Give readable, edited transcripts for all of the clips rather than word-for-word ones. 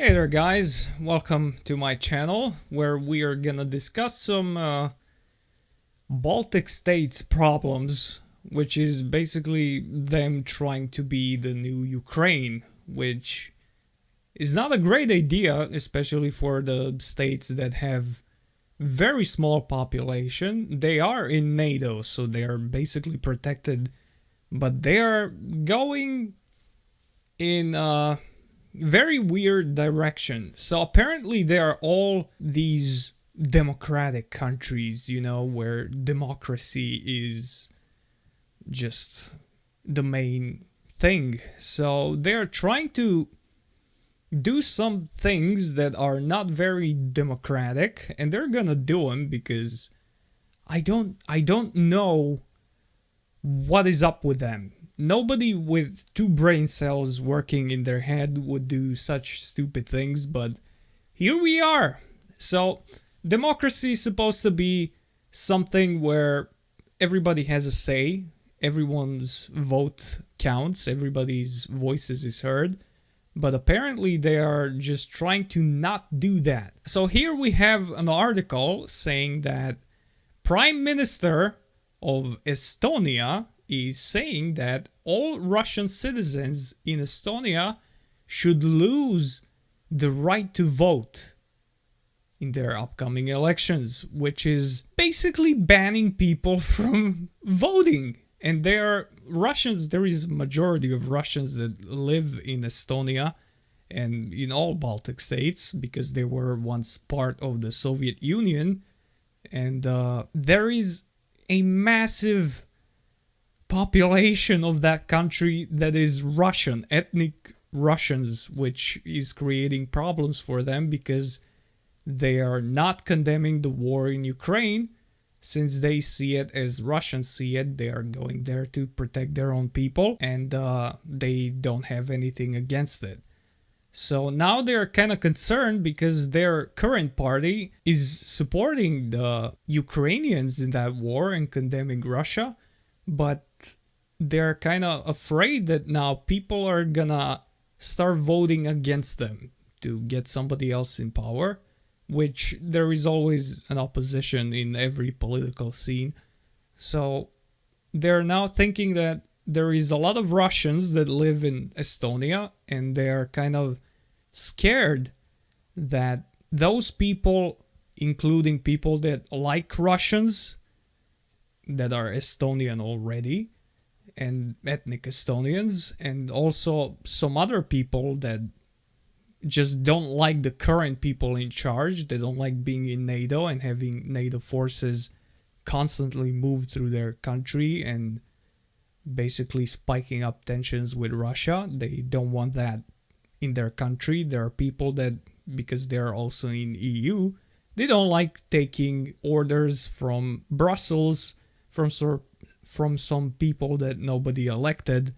Hey there guys, welcome to my channel where we are gonna discuss some Baltic states problems, which is basically them trying to be the new Ukraine, which is not a great idea, especially for the states that have very small population. They are in NATO, so they are basically protected, but they are going in very weird direction. So apparently there are all these democratic countries, where democracy is just the main thing. So they're trying to do some things that are not very democratic, and they're gonna do them because I don't know what is up with them. Nobody with two brain cells working in their head would do such stupid things, but here we are. So, democracy is supposed to be something where everybody has a say, everyone's vote counts, everybody's voices is heard, but apparently they are just trying to not do that. So here we have an article saying that Prime Minister of Estonia is saying that all Russian citizens in Estonia should lose the right to vote in their upcoming elections, which is basically banning people from voting. And there are Russians, there is a majority of Russians that live in Estonia and in all Baltic states because they were once part of the Soviet Union. And there is a massive population of that country that is Russian, ethnic Russians, which is creating problems for them because they are not condemning the war in Ukraine. Since they see it as Russians see it, they are going there to protect their own people, and they don't have anything against it. So now they're kind of concerned because their current party is supporting the Ukrainians in that war and condemning Russia, but they're kind of afraid that now people are gonna start voting against them to get somebody else in power, which there is always an opposition in every political scene. So they're now thinking that there is a lot of Russians that live in Estonia, and they're kind of scared that those people, including people that like Russians, that are Estonian already, and ethnic Estonians, and also some other people that just don't like the current people in charge. They don't like being in NATO and having NATO forces constantly move through their country and basically spiking up tensions with Russia. They don't want that in their country. There are people that, because they're also in EU, they don't like taking orders from Brussels, from some people that nobody elected.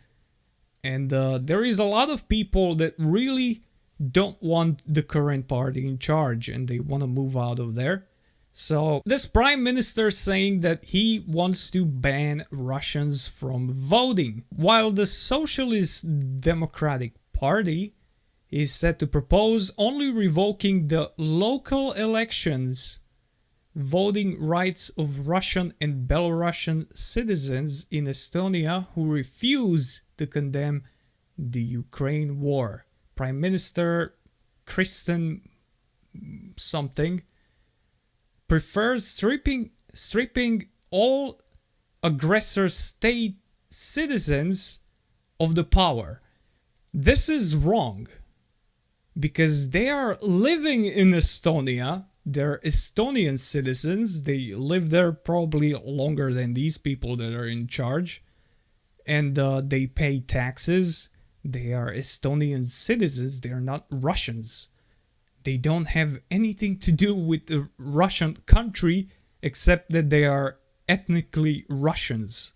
And there is a lot of people that really don't want the current party in charge and they want to move out of there. So this prime minister saying that he wants to ban Russians from voting, while the Socialist Democratic Party is set to propose only revoking the local elections voting rights of Russian and Belarusian citizens in Estonia who refuse to condemn the Ukraine war. Prime Minister Kristen something prefers stripping all aggressor state citizens of the power. This is wrong because they are living in Estonia. They're Estonian citizens. They live there probably longer than these people that are in charge, and they pay taxes. They are Estonian citizens. They are not Russians. They don't have anything to do with the Russian country except that they are ethnically Russians.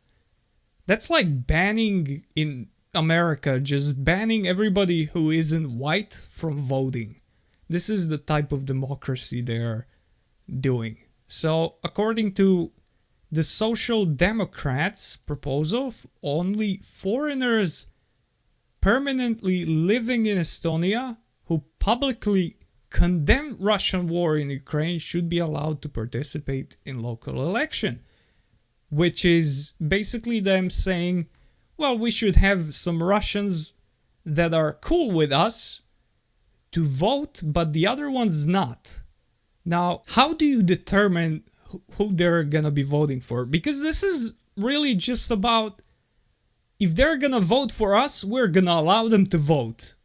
That's like banning in America, just banning everybody who isn't white from voting. This is the type of democracy they're doing. So, according to the Social Democrats' proposal, only foreigners permanently living in Estonia who publicly condemn Russian war in Ukraine should be allowed to participate in local election, which is basically them saying, well, we should have some Russians that are cool with us to vote, but the other ones not. Now, how do you determine who they're gonna be voting for? Because this is really just about, if they're gonna vote for us, we're gonna allow them to vote.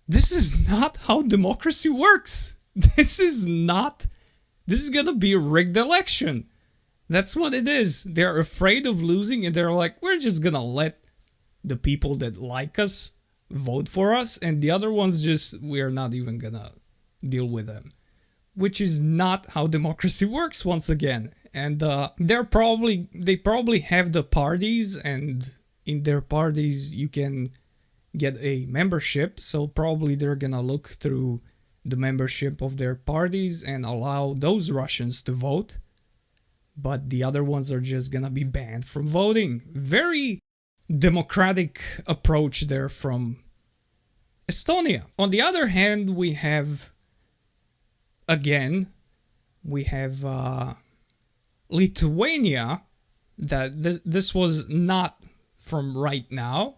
This is not how democracy works. This is gonna be a rigged election. That's what it is. They're afraid of losing and they're like, we're just gonna let the people that like us vote for us, and the other ones we're not even gonna deal with them. Which is not how democracy works, once again. And they probably have the parties, and in their parties you can get a membership, so probably they're gonna look through the membership of their parties and allow those Russians to vote, but the other ones are just gonna be banned from voting. Very democratic approach there from Estonia. On the other hand, we have Lithuania. That this was not from right now.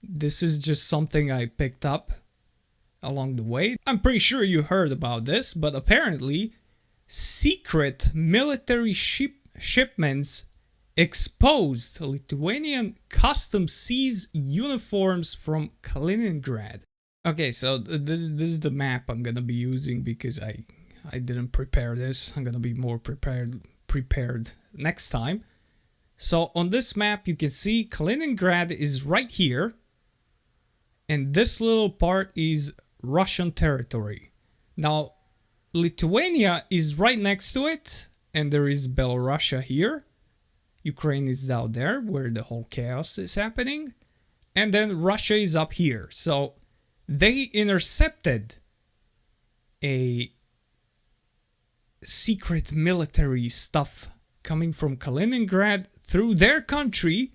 This is just something I picked up along the way. I'm pretty sure you heard about this, but apparently secret military shipments exposed Lithuanian customs seize uniforms from Kaliningrad. Okay, so this is the map I'm gonna be using because I didn't prepare this. I'm gonna be more prepared next time. So on this map you can see Kaliningrad is right here, and this little part is Russian territory. Now Lithuania is right next to it, and there is Belarus here. Ukraine is out there where the whole chaos is happening, and then Russia is up here. So they intercepted a secret military stuff coming from Kaliningrad through their country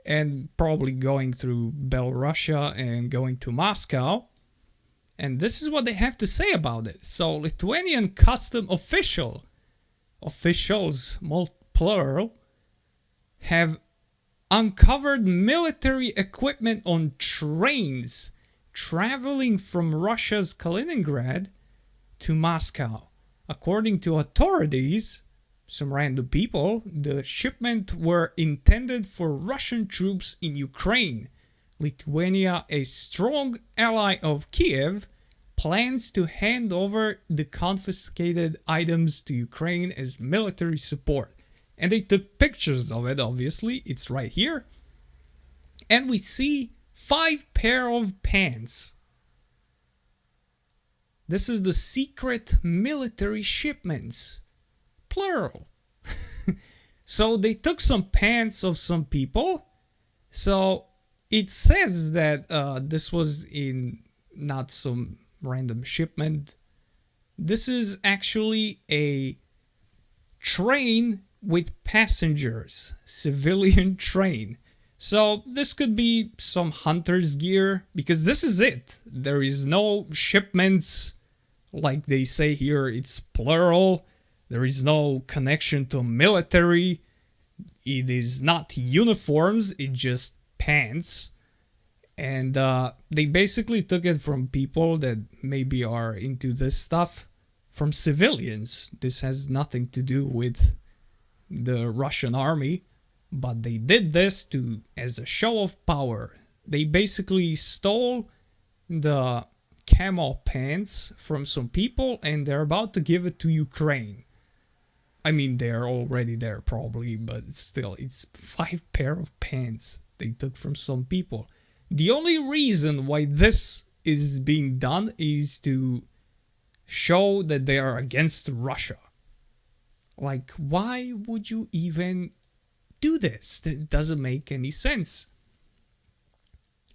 and probably going through Belarus and going to Moscow. And this is what they have to say about it. So Lithuanian custom officials, plural, have uncovered military equipment on trains traveling from Russia's Kaliningrad to Moscow. According to authorities, some random people, the shipment were intended for Russian troops in Ukraine. Lithuania, a strong ally of Kiev, plans to hand over the confiscated items to Ukraine as military support. And they took pictures of it, obviously. It's right here. And we see 5 pair of pants. This is the secret military shipments. Plural. So they took some pants of some people. So it says that this was in not some random shipment. This is actually a train with passengers, civilian train. So this could be some hunter's gear, because this is it. There is no shipments like they say here, it's plural. There is no connection to military. It is not uniforms, it's just pants. And they basically took it from people that maybe are into this stuff, from civilians. This has nothing to do with the Russian army, but they did this as a show of power. They basically stole the camo pants from some people and they're about to give it to Ukraine. I mean, they're already there probably, but still, it's 5 pair of pants they took from some people. The only reason why this is being done is to show that they are against Russia. Like, why would you even do this? That doesn't make any sense.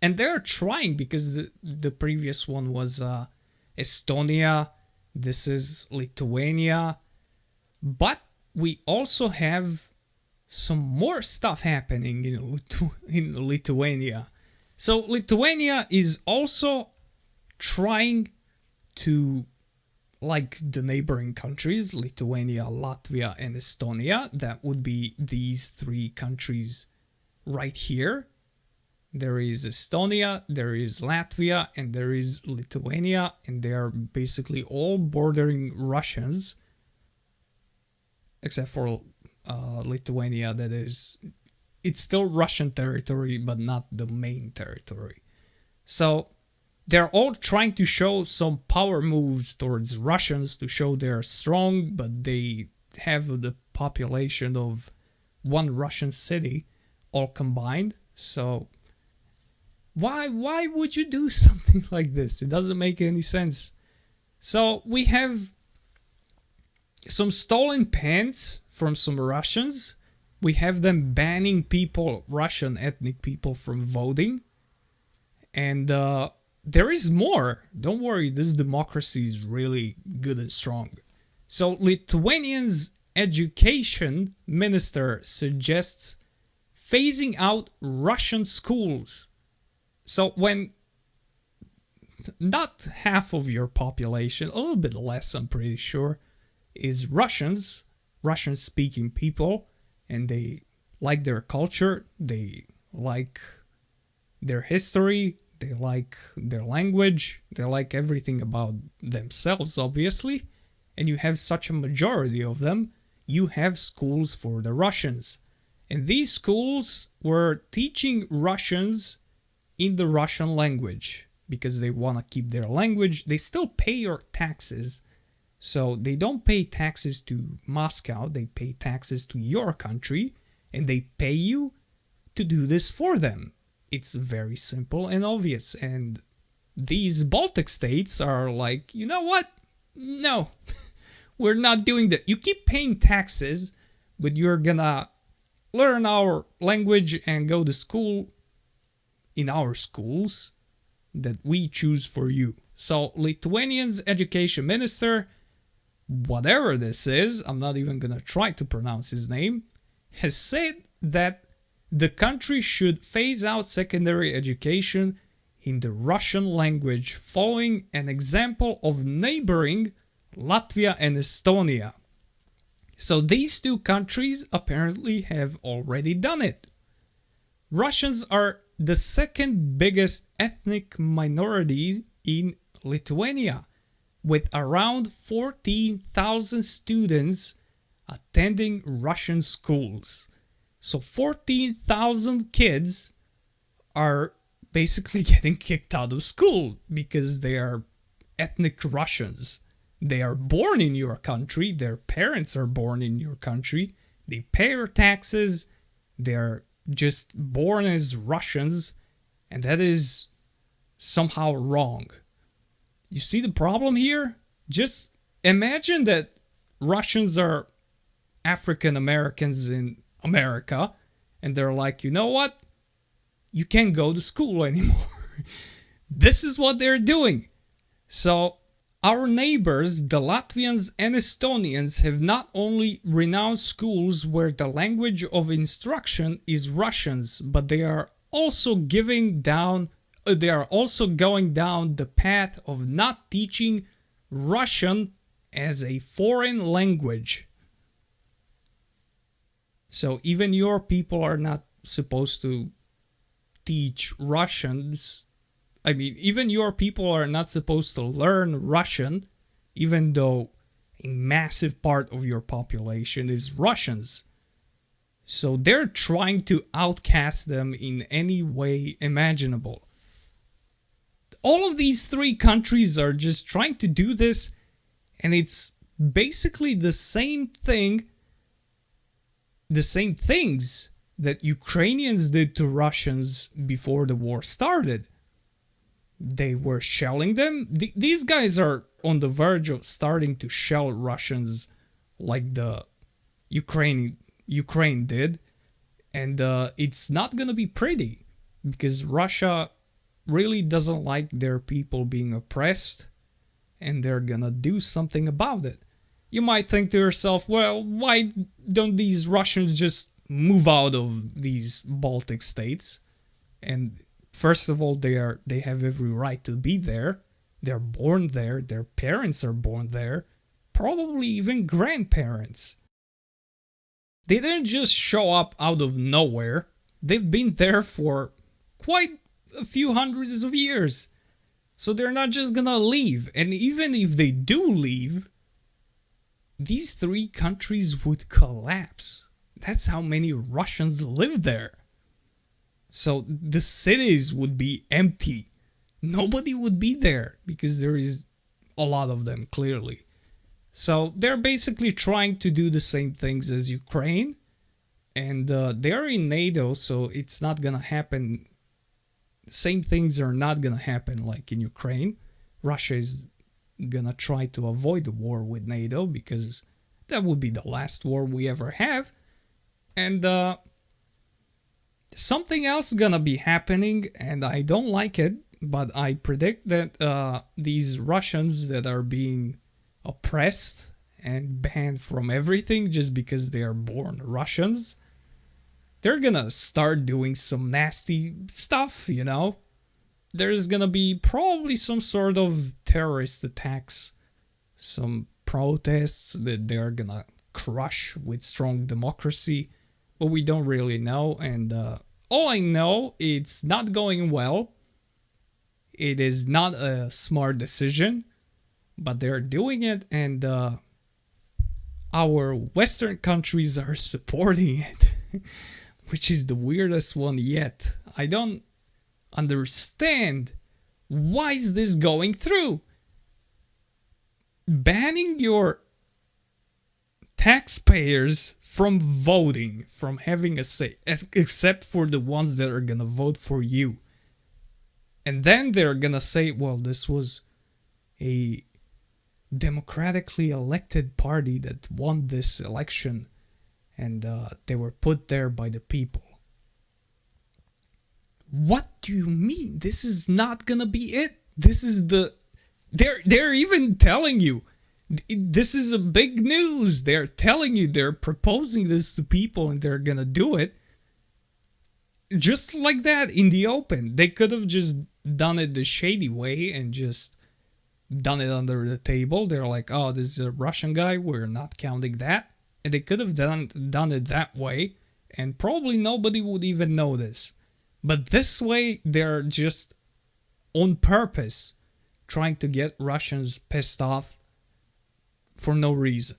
And they're trying, because the previous one was Estonia. This is Lithuania. But we also have some more stuff happening in Lithuania. So Lithuania is also trying to like the neighboring countries, Lithuania, Latvia, and Estonia. That would be these three countries right here. There is Estonia, there is Latvia, and there is Lithuania, and they are basically all bordering Russians, except for Lithuania. That is, it's still Russian territory, but not the main territory. So they're all trying to show some power moves towards Russians to show they're strong, but they have the population of one Russian city all combined. So why would you do something like this? It doesn't make any sense. So we have some stolen pens from some Russians. We have them banning people, Russian ethnic people, from voting. And there is more. Don't worry, this democracy is really good and strong. So Lithuania's education minister suggests phasing out Russian schools. So when not half of your population, a little bit less I'm pretty sure, is Russian-speaking people, and they like their culture, they like their history, they like their language, they like everything about themselves, obviously, and you have such a majority of them, you have schools for the Russians. And these schools were teaching Russians in the Russian language because they want to keep their language. They still pay your taxes, so they don't pay taxes to Moscow, they pay taxes to your country, and they pay you to do this for them. It's very simple and obvious. And these Baltic states are like, you know what? No, we're not doing that. You keep paying taxes, but you're gonna learn our language and go to school in our schools that we choose for you. So Lithuania's education minister, whatever this is, I'm not even gonna try to pronounce his name, has said that the country should phase out secondary education in the Russian language, following an example of neighboring Latvia and Estonia. So these two countries apparently have already done it. Russians are the second biggest ethnic minority in Lithuania, with around 14,000 students attending Russian schools. So 14,000 kids are basically getting kicked out of school because they are ethnic Russians. They are born in your country, their parents are born in your country, they pay your taxes, they're just born as Russians, and that is somehow wrong. You see the problem here? Just imagine that Russians are African Americans in America, and they're like, you know what? You can't go to school anymore. This is what they're doing. So our neighbors, the Latvians and Estonians, have not only renounced schools where the language of instruction is Russians, but they are also going down the path of not teaching Russian as a foreign language. So even your people are not supposed to teach Russians. I mean, even your people are not supposed to learn Russian, even though a massive part of your population is Russians. So they're trying to outcast them in any way imaginable. All of these three countries are just trying to do this, and it's basically the same thing, the same things that Ukrainians did to Russians before the war started. They were shelling them. These guys are on the verge of starting to shell Russians like the Ukraine did. And it's not going to be pretty because Russia really doesn't like their people being oppressed, and they're going to do something about it. You might think to yourself, well, why don't these Russians just move out of these Baltic states? And first of all, they have every right to be there. They're born there, their parents are born there, probably even grandparents. They didn't just show up out of nowhere. They've been there for quite a few hundreds of years. So they're not just gonna leave. And even if they do leave, these three countries would collapse. That's how many Russians live there. So the cities would be empty. Nobody would be there because there is a lot of them, clearly. So they're basically trying to do the same things as Ukraine. And they're in NATO, so it's not gonna happen. Same things are not gonna happen like in Ukraine. Russia is gonna try to avoid the war with NATO because that would be the last war we ever have. And something else gonna be happening, and I don't like it, but I predict that these Russians that are being oppressed and banned from everything just because they are born Russians, they're gonna start doing some nasty stuff, you know? There's gonna be probably some sort of terrorist attacks, some protests that they're gonna crush with strong democracy, but we don't really know. And all I know, it's not going well. It is not a smart decision, but they're doing it, and our Western countries are supporting it. Which is the weirdest one yet. I don't understand, why is this going through? Banning your taxpayers from voting, from having a say, except for the ones that are gonna vote for you. And then they're gonna say, well, this was a democratically elected party that won this election, and they were put there by the people. What do you mean? This is not gonna be it. This is the... They're even telling you. This is a big news. They're telling you, they're proposing this to people, and they're gonna do it. Just like that, in the open. They could have just done it the shady way and just done it under the table. They're like, oh, this is a Russian guy, we're not counting that. And they could have done it that way, and probably nobody would even notice. But this way, they're just on purpose trying to get Russians pissed off for no reason,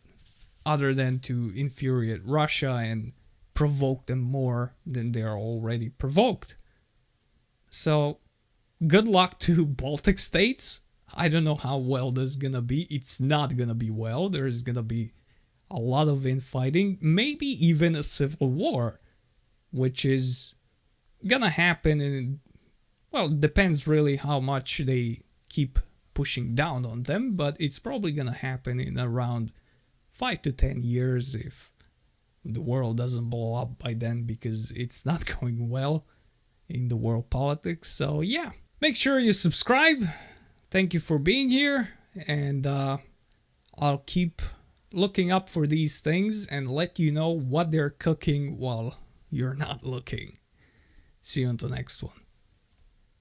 other than to infuriate Russia and provoke them more than they are already provoked. So, good luck to Baltic states. I don't know how well this is gonna be. It's not gonna be well. There is gonna be a lot of infighting, maybe even a civil war, which is gonna happen, and well, depends really how much they keep pushing down on them, but it's probably gonna happen in around 5 to 10 years if the world doesn't blow up by then, because it's not going well in the world politics. So yeah, make sure you subscribe. Thank you for being here, and I'll keep looking up for these things and let you know what they're cooking while you're not looking. See you on the next one.